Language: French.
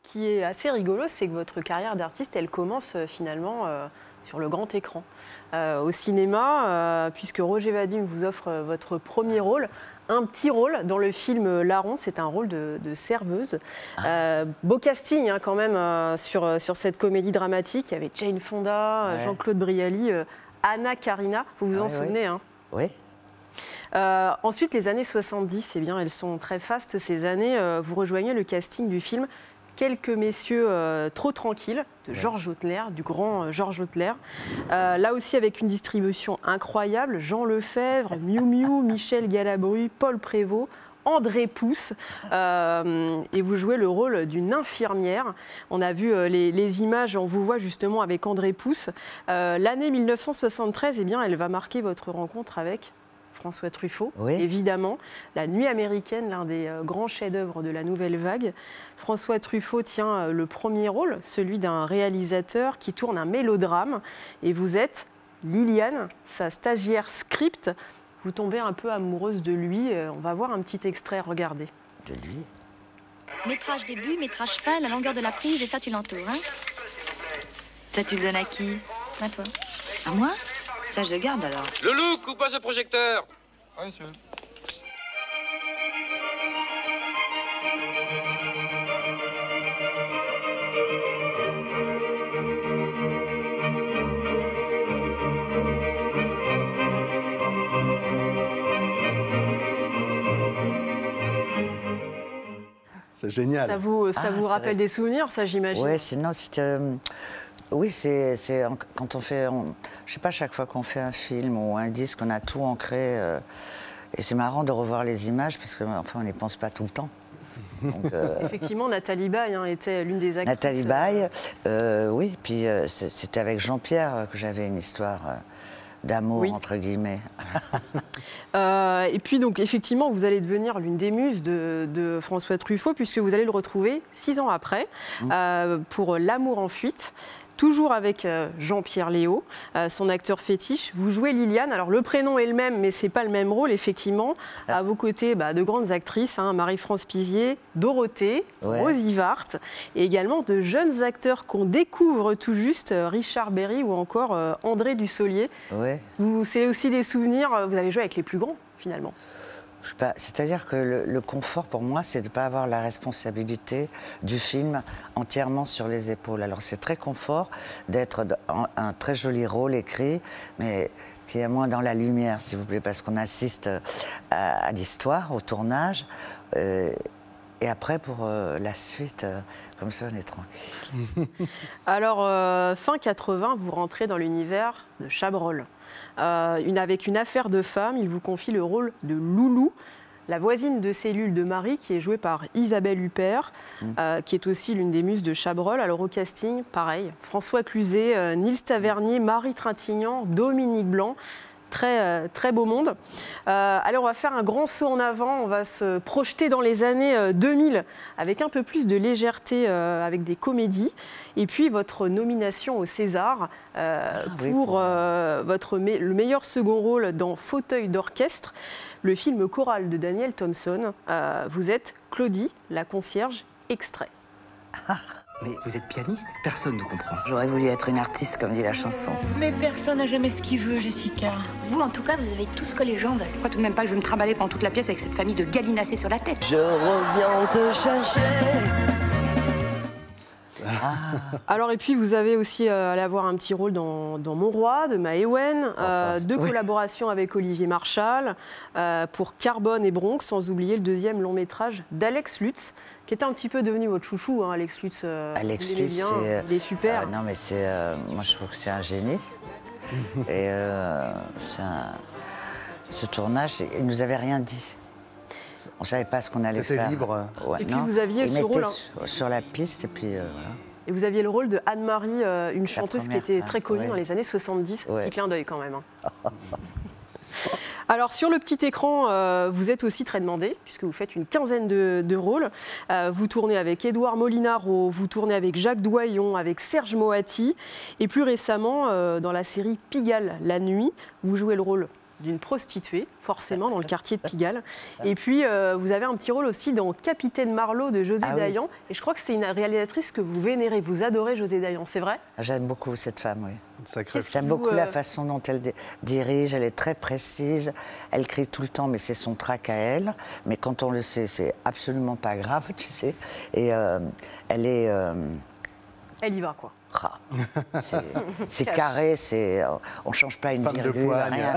qui est assez rigolo, c'est que votre carrière d'artiste, elle commence finalement sur le grand écran. Au cinéma, puisque Roger Vadim vous offre votre premier rôle, un petit rôle dans le film Larron, c'est un rôle de serveuse. Beau casting hein, quand même sur cette comédie dramatique. Il y avait Jane Fonda, Jean-Claude Brialy, Anna Karina, vous vous en souvenez hein? Oui. Ensuite, les années 70, eh bien, elles sont très fastes ces années. Vous rejoignez le casting du film Quelques messieurs trop tranquilles de Georges Lautner, du grand Georges Lautner. Là aussi avec une distribution incroyable, Jean Lefebvre, Miu Miu, Michel Galabru, Paul Prévost, André Pousse, et vous jouez le rôle d'une infirmière. On a vu les images, on vous voit justement avec André Pousse. L'année 1973, eh bien, elle va marquer votre rencontre avec François Truffaut, évidemment. La Nuit américaine, l'un des grands chefs-d'œuvre de la nouvelle vague. François Truffaut tient le premier rôle, celui d'un réalisateur qui tourne un mélodrame. Et vous êtes Liliane, sa stagiaire script. Vous tombez un peu amoureuse de lui. On va voir un petit extrait, regardez. De lui? Métrage début, métrage fin, la longueur de la prise, et ça tu l'entoures, hein? Ça tu le donnes à qui? À toi. À moi? Ça je le garde alors. Loulou, coupe pas ce projecteur. Oui, monsieur. C'est génial. Ça vous rappelle des souvenirs, ça j'imagine? Oui, sinon c'était... Oui, c'est quand on fait... Je sais pas, chaque fois qu'on fait un film ou un disque, on a tout ancré. Et c'est marrant de revoir les images, parce qu'on enfin, n'y pense pas tout le temps. Donc, effectivement, Nathalie Baye hein, était l'une des actrices. Nathalie Baye, oui. Puis c'était avec Jean-Pierre que j'avais une histoire d'amour, entre guillemets. Et puis, donc, effectivement, vous allez devenir l'une des muses de François Truffaut, puisque vous allez le retrouver 6 ans après, pour L'amour en fuite. Toujours avec Jean-Pierre Léaud, son acteur fétiche. Vous jouez Liliane. Alors, le prénom est le même, mais ce n'est pas le même rôle, effectivement. À vos côtés, de grandes actrices, hein, Marie-France Pizier, Dorothée, Rosy Vart, et également de jeunes acteurs qu'on découvre tout juste, Richard Berry ou encore André Dussolier. C'est aussi des souvenirs, vous avez joué avec les plus grands, finalement. C'est-à-dire que le confort pour moi, c'est de ne pas avoir la responsabilité du film entièrement sur les épaules. Alors c'est très confort d'être un très joli rôle écrit, mais qui est moins dans la lumière, s'il vous plaît, parce qu'on assiste à l'histoire, au tournage. Et après, pour la suite, comme ça, on est tranquille. Alors, fin 80, vous rentrez dans l'univers de Chabrol. Avec une affaire de femme, il vous confie le rôle de Loulou, la voisine de cellule de Marie, qui est jouée par Isabelle Huppert, qui est aussi l'une des muses de Chabrol. Alors au casting, pareil, François Cluzet, Nils Tavernier, Marie Trintignant, Dominique Blanc. Très, très beau monde. Alors on va faire un grand saut en avant, on va se projeter dans les années 2000 avec un peu plus de légèreté, avec des comédies. Et puis votre nomination au César pour le meilleur second rôle dans Fauteuil d'orchestre, le film choral de Daniel Thompson. Vous êtes Claudie, la concierge, extrait. Mais vous êtes pianiste? Personne ne comprend. J'aurais voulu être une artiste, comme dit la chanson. Mais personne n'a jamais ce qu'il veut, Jessica. Vous, en tout cas, vous avez tout ce que les gens veulent. Je crois tout de même pas que je vais me trimballer pendant toute la pièce avec cette famille de gallinacés sur la tête. Je reviens te chercher. Alors et puis vous avez aussi allé avoir un petit rôle dans Mon Roi de Maëwen, deux collaborations avec Olivier Marchal pour Carbone et Bronx, sans oublier le deuxième long métrage d'Alex Lutz, qui était un petit peu devenu votre chouchou, hein, Alex Lutz. Alex Lutz, il est super. Non mais c'est, moi je trouve que c'est un génie. Et ce tournage, il ne nous avait rien dit. On ne savait pas ce qu'on allait faire. C'était libre. Ouais, et puis vous aviez ce rôle sur la piste et puis voilà. Et vous aviez le rôle de Anne-Marie, une chanteuse qui était très connue dans les années 70. Petit clin d'œil quand même. Hein. Alors sur le petit écran, vous êtes aussi très demandé, puisque vous faites une quinzaine de rôles. Vous tournez avec Édouard Molinaro, vous tournez avec Jacques Doyon, avec Serge Moati. Et plus récemment, dans la série Pigalle, la nuit, vous jouez le rôle d'une prostituée, forcément, dans le quartier de Pigalle. Et puis, vous avez un petit rôle aussi dans Capitaine Marlowe de José Dayan. Et je crois que c'est une réalisatrice que vous vénérez. Vous adorez José Dayan, c'est vrai? J'aime beaucoup cette femme, oui. Sacré. J'aime beaucoup la façon dont elle dirige, elle est très précise, elle crie tout le temps, mais c'est son trac à elle. Mais quand on le sait, c'est absolument pas grave, tu sais. Et elle est... Elle y va, quoi. C'est carré, on ne change pas une Femme de virgule, poigne. rien.